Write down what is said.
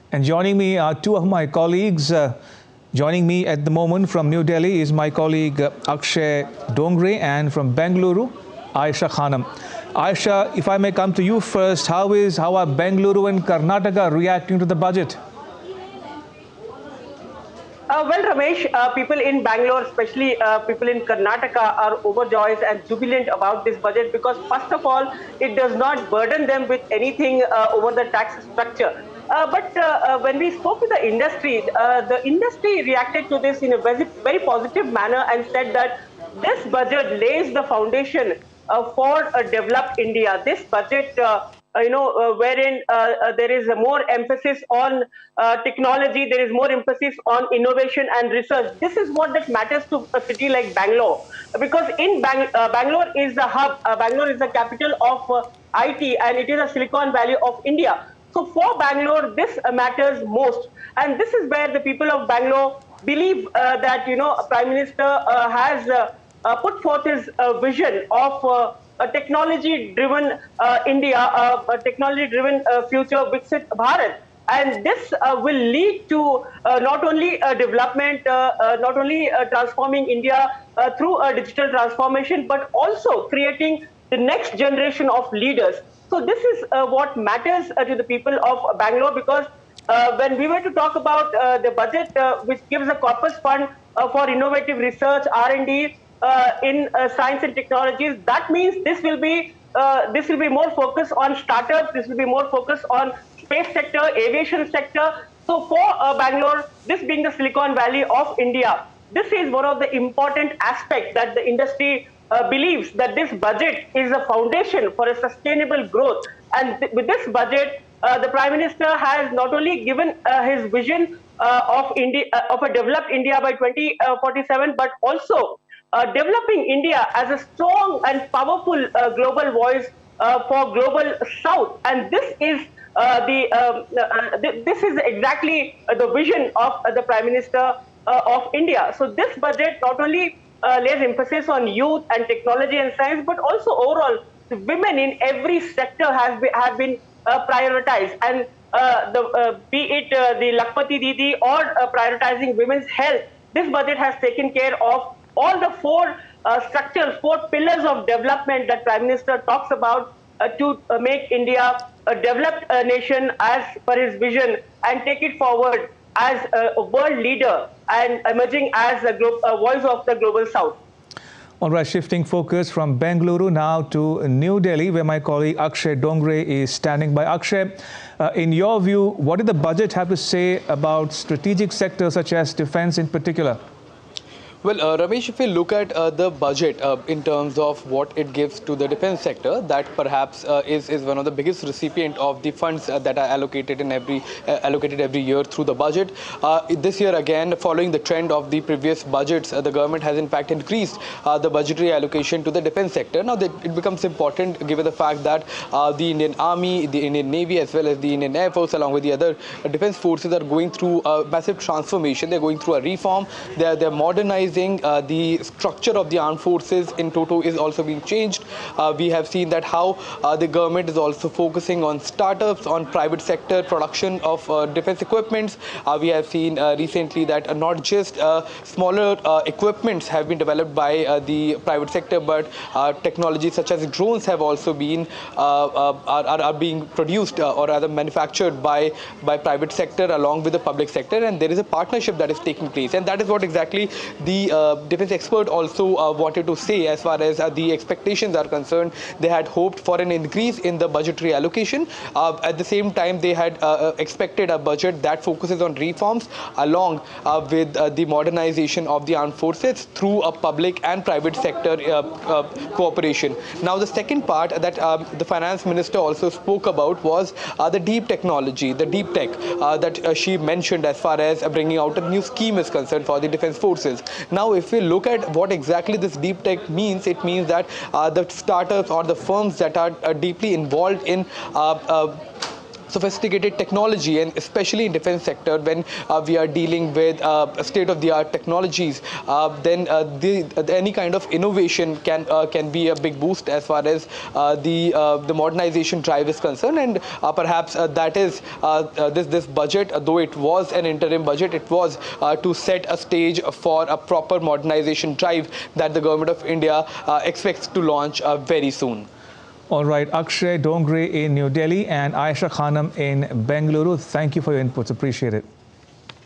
And joining me are two of my colleagues. Joining me at the moment from New Delhi is my colleague Akshay Dongre, and from Bengaluru, Ayesha Khanam. Ayesha, if I may come to you first, how are Bengaluru and Karnataka reacting to the budget? Well, Ramesh, people in Bangalore, especially people in Karnataka, are overjoyed and jubilant about this budget because, first of all, it does not burden them with anything over the tax structure. But when we spoke with the industry reacted to this in a very positive manner and said that this budget lays the foundation for a developed India. This budget, wherein there is a more emphasis on technology, there is more emphasis on innovation and research. This is what that matters to a city like Bangalore, because in Bangalore is the hub. Bangalore is the capital of IT, and it is a Silicon Valley of India. So for Bangalore, this matters most, and this is where the people of Bangalore believe that Prime Minister has put forth his vision of a technology-driven India, a technology-driven future, Viksit Bharat. And this will lead to not only development, not only transforming India through a digital transformation, but also creating the next generation of leaders. So this is what matters to the people of Bangalore, because when we were to talk about the budget, which gives a corpus fund for innovative research, R&D, in science and technologies, that means this will be more focused on startups. This will be more focused on space sector, aviation sector. So for Bangalore, this being the Silicon Valley of India, this is one of the important aspects that the industry believes, that this budget is a foundation for a sustainable growth. And with this budget, the Prime Minister has not only given his vision of a developed India by 2047, but also developing India as a strong and powerful global voice for global South. And this is this is exactly the vision of the Prime Minister of India. So this budget not only lays emphasis on youth and technology and science, but also overall women in every sector have been prioritized. And be it the Lakpati Didi or prioritizing women's health, this budget has taken care of all the four structures, four pillars of development that Prime Minister talks about to make India a developed nation as per his vision, and take it forward as a world leader and emerging as a voice of the global South. All right, shifting focus from Bengaluru now to New Delhi, where my colleague Akshay Dongre is standing by. Akshay, in your view, what did the budget have to say about strategic sectors such as defense in particular? Well, Ramesh, if we look at the budget in terms of what it gives to the defense sector, that perhaps is one of the biggest recipient of the funds that are allocated every year through the budget. This year, again, following the trend of the previous budgets, the government has in fact increased the budgetary allocation to the defense sector. Now, it becomes important given the fact that the Indian Army, the Indian Navy, as well as the Indian Air Force, along with the other defense forces, are going through a massive transformation. They're going through a reform. They're modernizing. The structure of the armed forces in toto is also being changed. We have seen that how the government is also focusing on startups, on private sector production of defense equipments. We have seen recently that not just smaller equipments have been developed by the private sector, but technologies such as drones have also been are being produced or rather manufactured by private sector along with the public sector, and there is a partnership that is taking place, and that is what exactly the defense expert also wanted to say as far as the expectations are concerned. They had hoped for an increase in the budgetary allocation. At the same time, they had expected a budget that focuses on reforms along with the modernization of the armed forces through a public and private sector cooperation. Now, the second part that the finance minister also spoke about was the deep technology, the deep tech that she mentioned as far as bringing out a new scheme is concerned for the defense forces. Now, if we look at what exactly this deep tech means, it means that the startups or the firms that are deeply involved in sophisticated technology, and especially in defense sector, when we are dealing with state-of-the-art technologies, then any kind of innovation can be a big boost as far as the modernization drive is concerned. And perhaps that is this budget, though it was an interim budget, it was to set a stage for a proper modernization drive that the government of India expects to launch very soon. All right, Akshay, Dongre in New Delhi and Ayesha Khanam in Bengaluru, thank you for your inputs. Appreciate it.